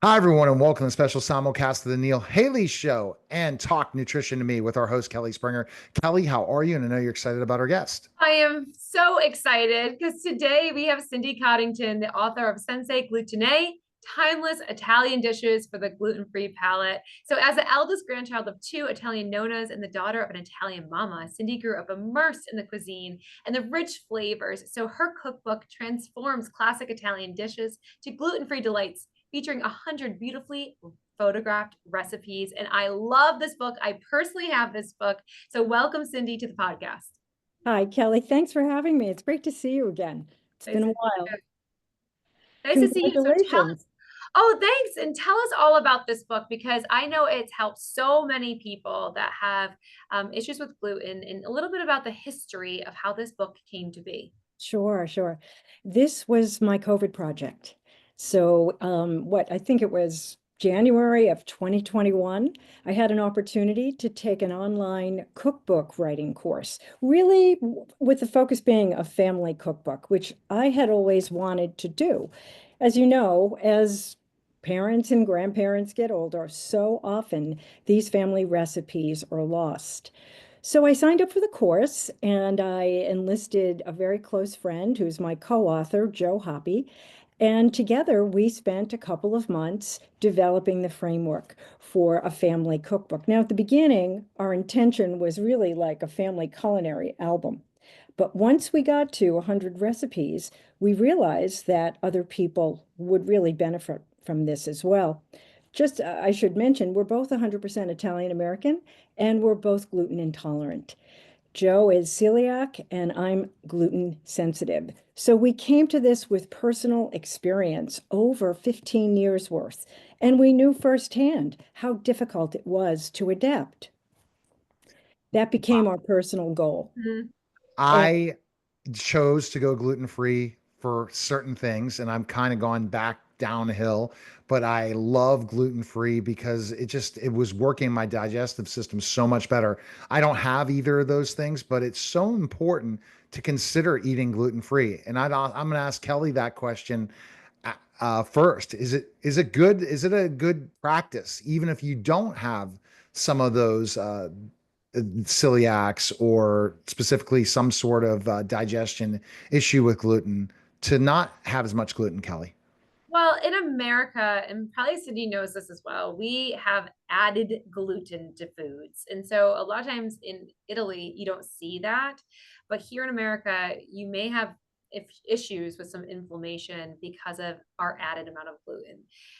Hi, everyone, and welcome to the special simulcast of the Neil Haley Show and Talk Nutrition to Me with our host, Kelly Springer. Kelly, how are you? And I know you're excited about our guest. I am so excited because today we have Cindy Coddington, the author of Senza Glutine, Timeless Italian Dishes for the Gluten-Free Palate. So, as the eldest grandchild of two Italian nonas and the daughter of an Italian mama, Cindy grew up immersed in the cuisine and the rich flavors. So, her cookbook transforms classic Italian dishes to gluten-free delights, featuring 100 beautifully photographed recipes. And I love this book. I personally have this book. So, welcome, Cindy, to the podcast. Hi, Kelly. Thanks for having me. It's great to see you again. It's Nice been a to see while. you. Nice to see you. Congratulations. Oh, thanks. And tell us all about this book because I know it's helped so many people that have issues with gluten and a little bit about the history of how this book came to be. Sure, sure. This was my COVID project. So, what I think it was January of 2021, I had an opportunity to take an online cookbook writing course, really with the focus being a family cookbook, which I had always wanted to do. As you know, as parents and grandparents get older, so often these family recipes are lost. So I signed up for the course and I enlisted a very close friend who's my co-author, Joe Hoppy. And together we spent a couple of months developing the framework for a family cookbook. Now, at the beginning, our intention was really like a family culinary album. But once we got to 100 recipes, we realized that other people would really benefit from this as well. Just, I should mention, we're both 100% Italian American and we're both gluten intolerant. Joe is celiac and I'm gluten sensitive. So we came to this with personal experience over 15 years worth, and we knew firsthand how difficult it was to adapt. That became our personal goal. Mhm. And I chose to go gluten free for certain things, and I'm kind of gone back downhill. But I love gluten free because it was working my digestive system so much better. I don't have either of those things, but it's so important to consider eating gluten free. And I'm going to ask Kelly that question first. Is it good? Is it a good practice, even if you don't have some of those celiacs or specifically some sort of digestion issue with gluten, to not have as much gluten, Kelly? Well, in America, and probably Cindy knows this as well, we have added gluten to foods. And so a lot of times in Italy, you don't see that. But here in America, you may have issues with some inflammation because of our added amount of gluten.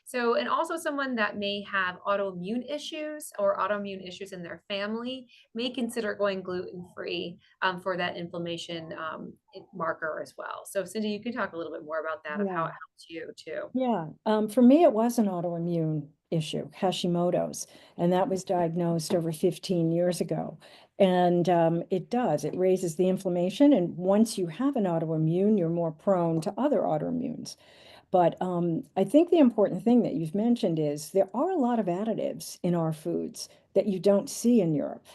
So, and also someone that may have autoimmune issues or autoimmune issues in their family may consider going gluten free for that inflammation marker as well. So, Cindy, you can talk a little bit more about that of how yeah, it helps you too. yeah. For me, it was an autoimmune issue, Hashimoto's, and that was diagnosed over 15 years ago. And it raises the inflammation. And once you have an autoimmune, you're more prone to other autoimmunes. But I think the important thing that you've mentioned is there are a lot of additives in our foods that you don't see in Europe.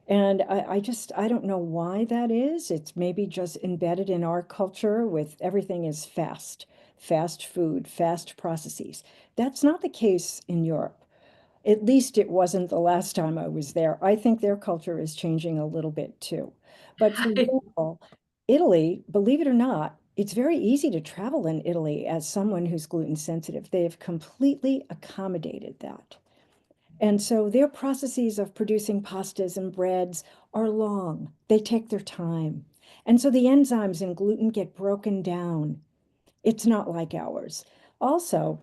And I don't know why that is. It's maybe just embedded in our culture with everything is fast food, fast processes. That's not the case in Europe. At least it wasn't the last time I was there. I think their culture is changing a little bit too. But for example, Italy, believe it or not, it's very easy to travel in Italy as someone who's gluten sensitive. They have completely accommodated that. And so their processes of producing pastas and breads are long. They take their time. And so the enzymes in gluten get broken down. It's not like ours. Also,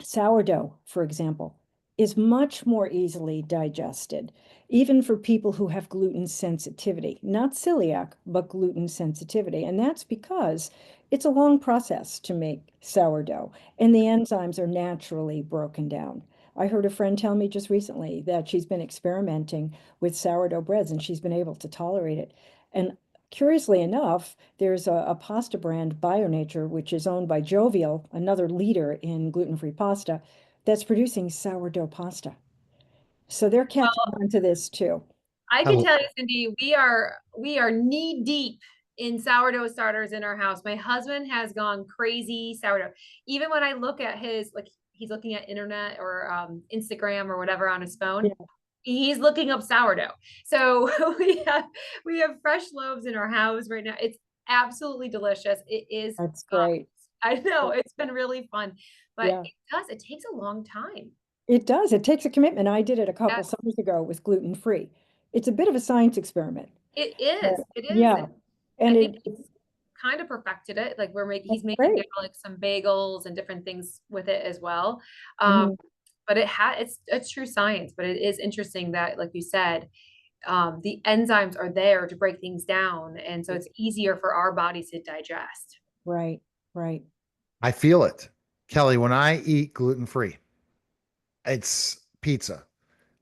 sourdough, for example, is much more easily digested, even for people who have gluten sensitivity, not celiac, but gluten sensitivity. And that's because it's a long process to make sourdough, and the enzymes are naturally broken down. I heard a friend tell me just recently that she's been experimenting with sourdough breads and she's been able to tolerate it. And curiously enough, there's a pasta brand, Bio Nature, which is owned by Jovial, another leader in gluten-free pasta, that's producing sourdough pasta. So they're catching on to this too. I can I, tell you, Cindy, we are knee deep in sourdough starters in our house. My husband has gone crazy sourdough. Even when I look at his, like he's looking at internet or Instagram or whatever on his phone, Yeah, he's looking up sourdough. So we have fresh loaves in our house right now. It's absolutely delicious. It is. that's Um, great. I know it's been really fun, but Yeah, it takes a long time. it does. It takes a commitment. I did it a couple Yes, summers ago with gluten-free. It's a bit of a science experiment. it is. Uh, It is. yeah, And I and think he's kind of perfected it. Like he's that's making now great. like some bagels and different things with it as well. Um, Mhm. but it's true science, but it is interesting that, like you said, the enzymes are there to break things down. And so it's easier for our bodies to digest. Right, right. I feel it. Kelly, when I eat gluten free, it's pizza.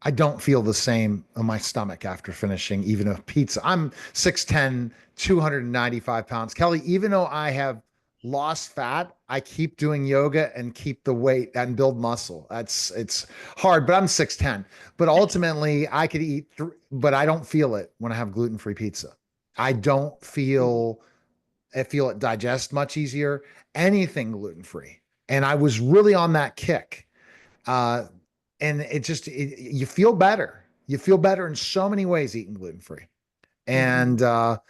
I don't feel the same on my stomach after finishing even a pizza. I'm 6'10", 295 pounds. Kelly, even though I have lost fat, I keep doing yoga and keep the weight and build muscle. It's hard, but I'm 6'10". But ultimately, I could eat, but I don't feel it when I have gluten-free pizza. I don't feel I feel it digest much easier. Anything gluten-free. And I was really on that kick. Uh, and you feel better. You feel better in so many ways eating gluten free. Mhm. And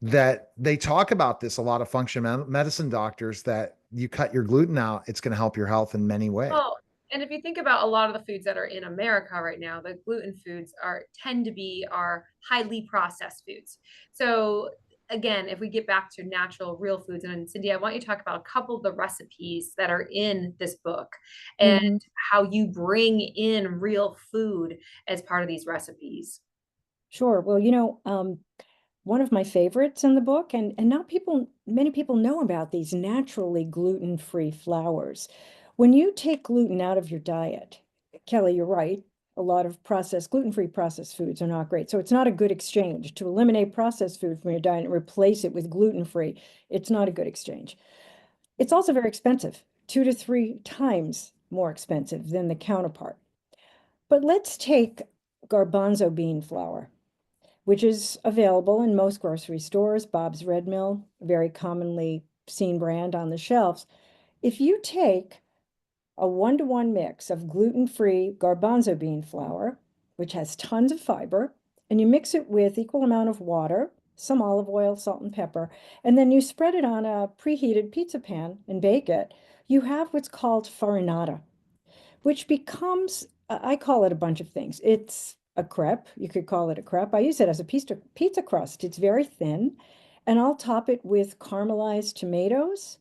that they talk about this, a lot of functional medicine doctors, that you cut your gluten out, it's going to help your health in many ways. Well, and if you think about a lot of the foods that are in America right now, the gluten foods tend to be our highly processed foods. So again, if we get back to natural, real foods, and Cindy, I want you to talk about a couple of the recipes that are in this book and Mhm. how you bring in real food as part of these recipes. Sure. Well, one of my favorites in the book, and not many people know about these naturally gluten-free flours. When you take gluten out of your diet, Kelly, you're right. A lot of gluten-free processed foods are not great. So it's not a good exchange to eliminate processed food from your diet and replace it with gluten-free. It's not a good exchange. It's also very expensive, 2 to 3 times more expensive than the counterpart. But let's take garbanzo bean flour, which is available in most grocery stores. Bob's Red Mill, a very commonly seen brand on the shelves. If you take a 1-to-1 mix of gluten-free garbanzo bean flour, which has tons of fiber, and you mix it with equal amount of water, some olive oil, salt, and pepper, and then you spread it on a preheated pizza pan and bake it, you have what's called farinata, which becomes, I call it a bunch of things. It's a crepe. You could call it a crepe. I use it as a pizza crust. It's very thin, and I'll top it with caramelized tomatoes,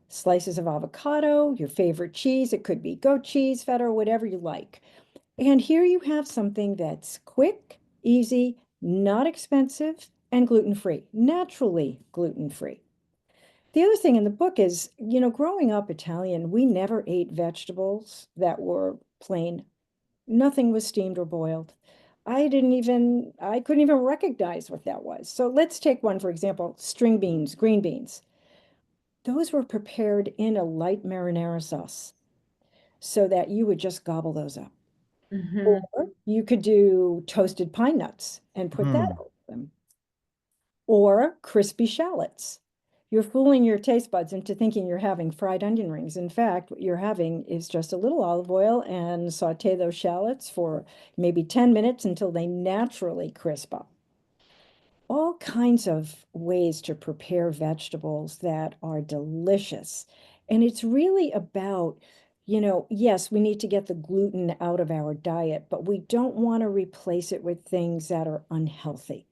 slices of avocado, your favorite cheese. It could be goat cheese, feta, whatever you like. And here you have something that's quick, easy, not expensive, and gluten-free, naturally gluten-free. The other thing in the book is, growing up Italian, we never ate vegetables that were plain. Nothing was steamed or boiled. I couldn't even recognize what that was. So let's take one, for example, string beans, green beans. Those were prepared in a light marinara sauce so that you would just gobble those up. Mhm. Or you could do toasted pine nuts and put that Hmm. over them. Or crispy shallots. You're fooling your taste buds into thinking you're having fried onion rings. In fact, what you're having is just a little olive oil and saute those shallots for maybe 10 minutes until they naturally crisp up. All kinds of ways to prepare vegetables that are delicious. And it's really about, yes, we need to get the gluten out of our diet, but we don't want to replace it with things that are unhealthy.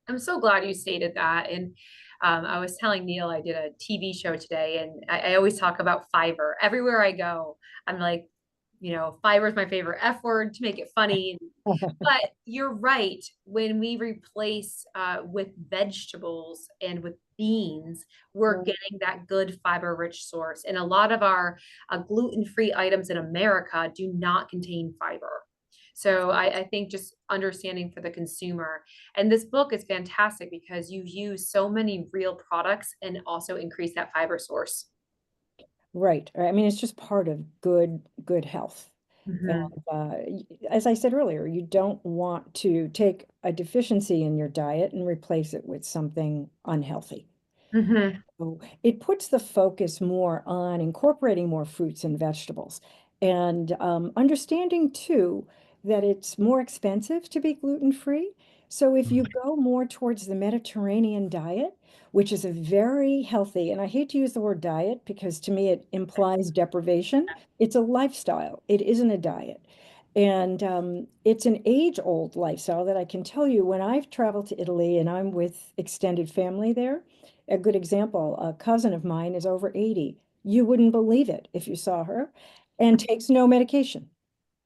I'm so glad you stated that. And I was telling Neil I did a TV show today, and I always talk about fiber. Everywhere I go, I'm like, fiber is my favorite F word to make it funny. But you're right. When we replace with vegetables and with beans, we're getting that good fiber-rich source. And a lot of our gluten-free items in America do not contain fiber. So I think just understanding for the consumer. And this book is fantastic because you use so many real products and also increase that fiber source. Right. I mean, it's just part of good health. And Mhm. as I said earlier, you don't want to take a deficiency in your diet and replace it with something unhealthy. Mhm. So it puts the focus more on incorporating more fruits and vegetables and understanding too that it's more expensive to be gluten-free. So if you go more towards the Mediterranean diet, which is a very healthy, and I hate to use the word diet because to me it implies deprivation. It's a lifestyle. It isn't a diet. And it's an age-old lifestyle that I can tell you when I've traveled to Italy and I'm with extended family there. A good example, a cousin of mine is over 80. You wouldn't believe it if you saw her, and takes no medication.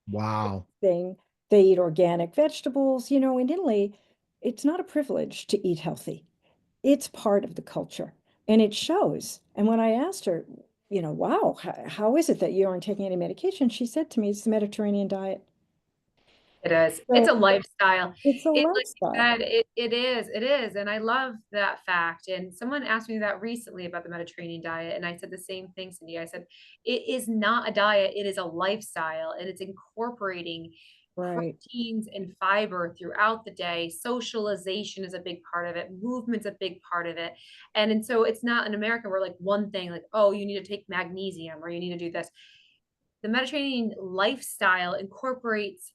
Wow. Thing, they eat organic vegetables. You know, in Italy, it's not a privilege to eat healthy. It's part of the culture, and it shows. And when I asked her, wow, how is it that you aren't taking any medication? She said to me, it's the Mediterranean diet. It is. It's So a lifestyle. it's a It, like you lifestyle. said, it is. And I love that fact. And someone asked me that recently about the Mediterranean diet. And I said the same thing, Cindy. I said, it is not a diet, it is a lifestyle. And it's incorporating Right. proteins and fiber throughout the day. Socialization is a big part of it, movement's a big part of it. And so it's not in America where like one thing, like, oh, you need to take magnesium or you need to do this. The Mediterranean lifestyle incorporates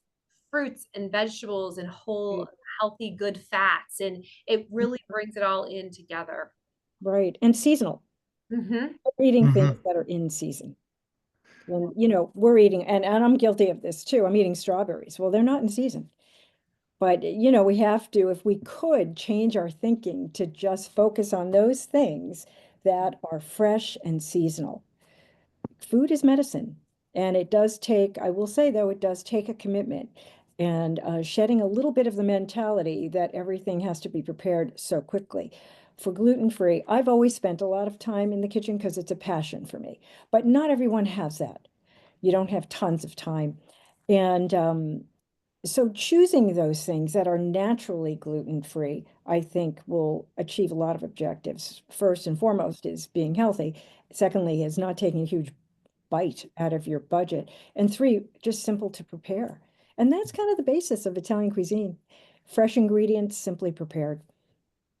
fruits and vegetables and whole healthy good fats, and it really brings it all in together. Right. And seasonal. Hmm. We're eating things Hmm. that are in season. And, we're eating, and I'm guilty of this too. I'm eating strawberries. Well, they're not in season. But, we have to, if we could change our thinking to just focus on those things that are fresh and seasonal. Food is medicine. And it does take, I will say though, it does take a commitment and shedding a little bit of the mentality that everything has to be prepared so quickly. For gluten-free, I've always spent a lot of time in the kitchen because it's a passion for me, but not everyone has that. You don't have tons of time. And so choosing those things that are naturally gluten-free, I think will achieve a lot of objectives. First and foremost is being healthy. Secondly, is not taking a huge bite out of your budget. And three, just simple to prepare. And that's kind of the basis of Italian cuisine. Fresh ingredients, simply prepared.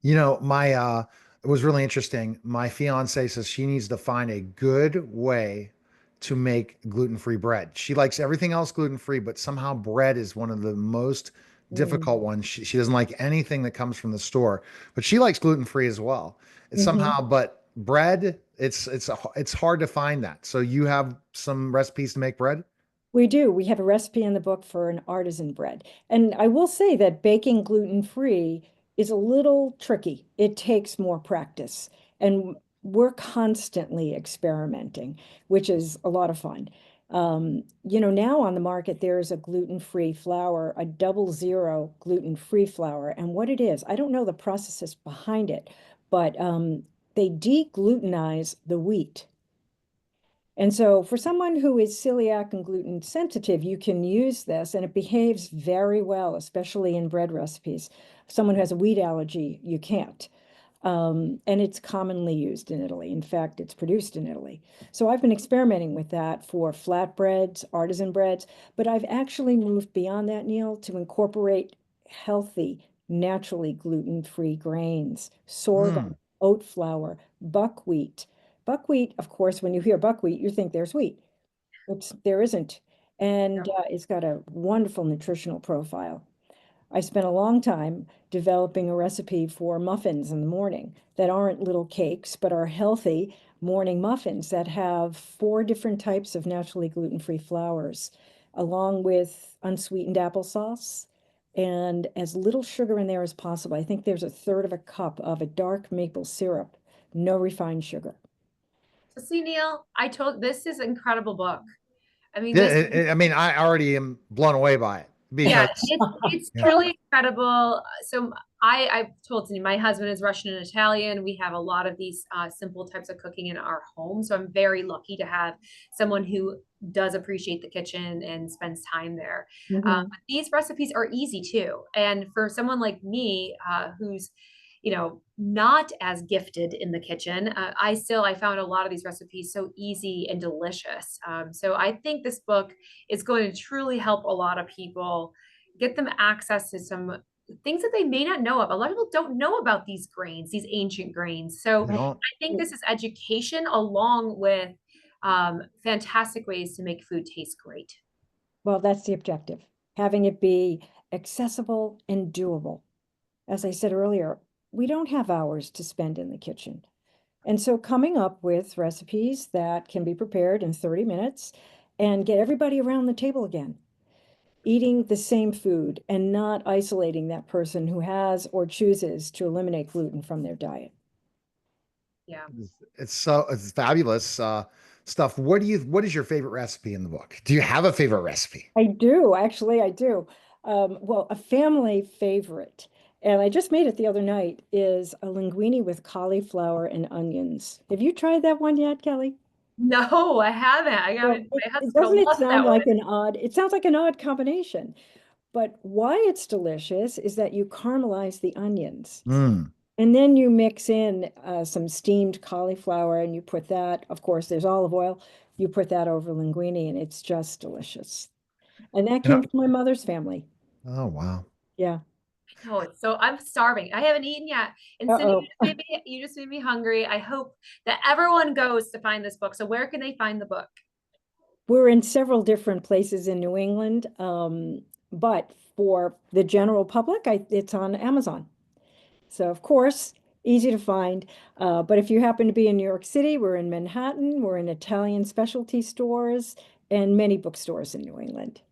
My it was really interesting. My fiance says she needs to find a good way to make gluten-free bread. She likes everything else gluten-free, but somehow bread is one of the most Mhm. difficult ones. She doesn't like anything that comes from the store, but she likes gluten-free as well. It's Mhm. somehow, but bread, it's hard to find that. So you have some recipes to make bread? We do. We have a recipe in the book for an artisan bread. And I will say that baking gluten-free is a little tricky. It takes more practice. And we're constantly experimenting, which is a lot of fun. Now on the market, there's a gluten-free flour, a 00 gluten-free flour. And what it is, I don't know the processes behind it, but they deglutenize the wheat. And so for someone who is celiac and gluten sensitive, you can use this and it behaves very well, especially in bread recipes. Someone who has a wheat allergy, you can't. And it's commonly used in Italy. In fact, it's produced in Italy. So I've been experimenting with that for flatbreads, artisan breads, but I've actually moved beyond that, Neil, to incorporate healthy, naturally gluten-free grains, sorghum, Mm. oat flour, buckwheat. Buckwheat, of course, when you hear buckwheat, you think there's wheat. There isn't. And it's got a wonderful nutritional profile. I spent a long time developing a recipe for muffins in the morning that aren't little cakes, but are healthy morning muffins that have 4 different types of naturally gluten-free flours, along with unsweetened applesauce and as little sugar in there as possible. I think there's a third of a cup of a dark maple syrup, no refined sugar. So see, Neil, I told this is an incredible book. I mean, Yeah, this I mean, I already am blown away by it Yeah, because it's yeah. truly incredible. So I've told you, my husband is Russian and Italian. We have a lot of these simple types of cooking in our home. So I'm very lucky to have someone who does appreciate the kitchen and spends time there. Mhm. But these recipes are easy too. And for someone like me, who's not as gifted in the kitchen, I found a lot of these recipes so easy and delicious. So I think this book is going to truly help a lot of people get them access to some things that they may not know of. A lot of people don't know about these grains, these ancient grains. So You know, I think this is education along with fantastic ways to make food taste great. Well, that's the objective, having it be accessible and doable. As I said earlier, we don't have hours to spend in the kitchen. And so coming up with recipes that can be prepared in 30 minutes and get everybody around the table again, eating the same food and not isolating that person who has or chooses to eliminate gluten from their diet. Yeah. it's fabulous stuff. What is your favorite recipe in the book? Do you have a favorite recipe? I do, actually, I do. Well, a family favorite, and I just made it the other night, is a linguine with cauliflower and onions. Have you tried that one yet, Kelly? No, I haven't. Well, My husband's gonna doesn't it love sound that one. like it sounds like an odd combination, but why it's delicious is that you caramelize the onions. Mm. And then you mix in some steamed cauliflower and you put that, of course, there's olive oil. You put that over linguine and it's just delicious. And that You know, came from my mother's family. oh wow. Yeah. No, I'm starving. I haven't eaten yet. And Cindy, Uh-oh. you just made me hungry. I hope that everyone goes to find this book. So where can they find the book? We're in several different places in New England, but for the general public, it's on Amazon. So, of course, easy to find. But if you happen to be in New York City, we're in Manhattan, we're in Italian specialty stores and many bookstores in New England.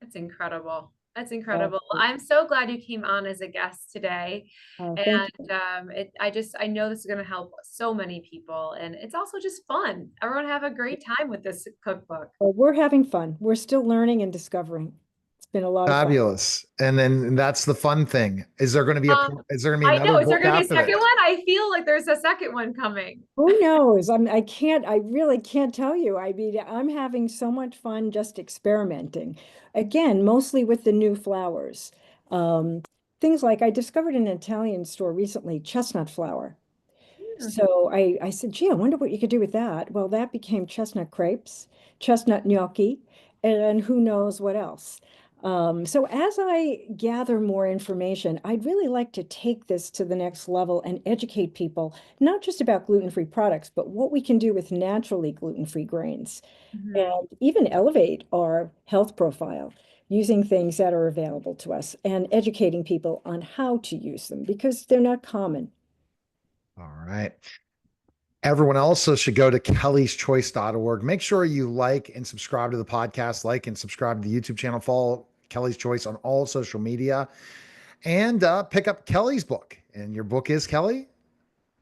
That's incredible. That's Uh, incredible. I'm so glad you came on as a guest today. Thank And you. I know this is going to help so many people. And it's also just fun. Everyone have a great time with this cookbook. Well, we're having fun. We're still learning and discovering. It's been a lot of fun. Fabulous. And then that's the fun thing. Is there going to be I another know. Is there book going to be a after second this? one? I feel like there's a second one coming. Who knows? I really can't tell you. I mean, I'm having so much fun just experimenting. Again, mostly with the new flowers. Um, Things like I discovered in an Italian store recently, chestnut flour. Hmm. So I said, gee, I wonder what you could do with that. Well, that became chestnut crepes, chestnut gnocchi, and who knows what else. So as I gather more information, I'd really like to take this to the next level and educate people, not just about gluten-free products, but what we can do with naturally gluten-free grains, Mhm. and even elevate our health profile using things that are available to us and educating people on how to use them because they're not common. All right. Everyone also should go to kellyschoice.org. Make sure you like and subscribe to the podcast, like and subscribe to the YouTube channel, follow Kelly's Choice on all social media, and pick up Kelly's book. And your book is Kelly?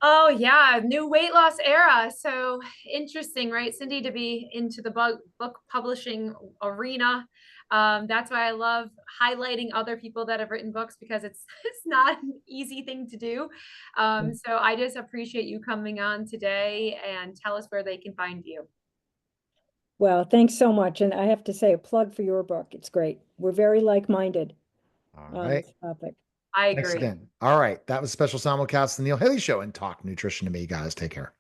Oh yeah, new weight loss era. So interesting, right, Cindy, to be into the book publishing arena. That's why I love highlighting other people that have written books because it's it's not an easy thing to do. So I just appreciate you coming on today and tell us where they can find you. Well, thanks so much. And I have to say, a plug for your book. It's great. We're very like-minded All on right. this topic. I Thanks agree. again. All right. That was special simulcast, the Neil Haley Show, and Talk Nutrition to Me, guys. Take care.